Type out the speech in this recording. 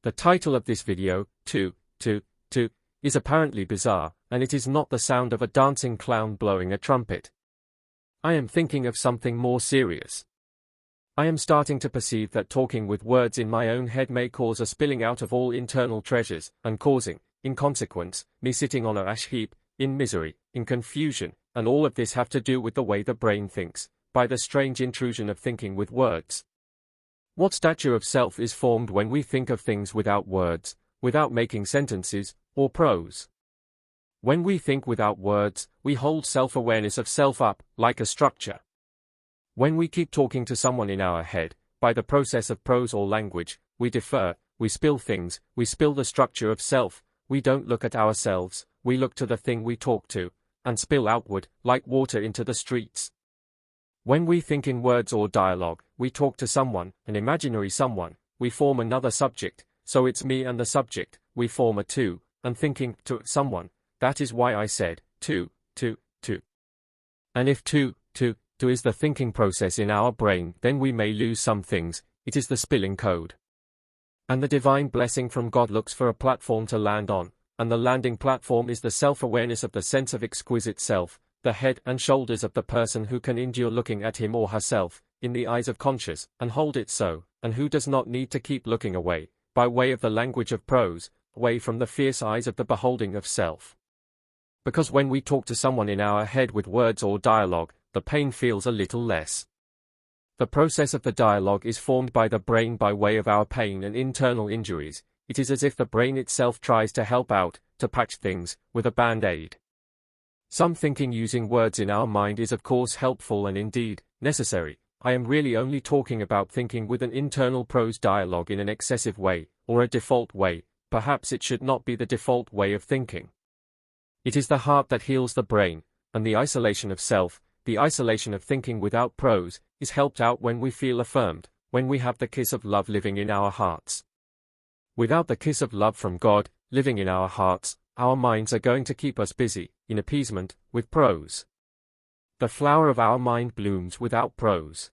The title of this video, is apparently bizarre, and it is not the sound of a dancing clown blowing a trumpet. I am thinking of something more serious. I am starting to perceive that talking with words in my own head may cause a spilling out of all internal treasures, and causing, in consequence, me sitting on a ash heap, in misery, in confusion, and all of this have to do with the way the brain thinks, by the strange intrusion of thinking with words. What stature of self is formed when we think of things without words, without making sentences, or prose? When we think without words, we hold self-awareness of self up, like a structure. When we keep talking to someone in our head, by the process of prose or language, we defer, we spill things, we spill the structure of self, we don't look at ourselves, we look to the thing we talk to, and spill outward, like water into the streets. When we think in words or dialogue, we talk to someone, an imaginary someone, we form another subject, so it's me and the subject, we form a two, and thinking to someone, that is why I said, two. And if two is the thinking process in our brain, then we may lose some things, it is the spilling code. And the divine blessing from God looks for a platform to land on, and the landing platform is the self-awareness of the sense of exquisite self, the head and shoulders of the person who can endure looking at him or herself, in the eyes of conscious, and hold it so, and who does not need to keep looking away, by way of the language of prose, away from the fierce eyes of the beholding of self. Because when we talk to someone in our head with words or dialogue, the pain feels a little less. The process of the dialogue is formed by the brain by way of our pain and internal injuries. It is as if the brain itself tries to help out, to patch things, with a band-aid. Some thinking using words in our mind is of course helpful and indeed, necessary. I am really only talking about thinking with an internal prose dialogue in an excessive way, or a default way. Perhaps it should not be the default way of thinking. It is the heart that heals the brain, and the isolation of self, the isolation of thinking without prose, is helped out when we feel affirmed, when we have the kiss of love living in our hearts. Without the kiss of love from God, living in our hearts, our minds are going to keep us busy, in appeasement, with prose. The flower of our mind blooms without prose.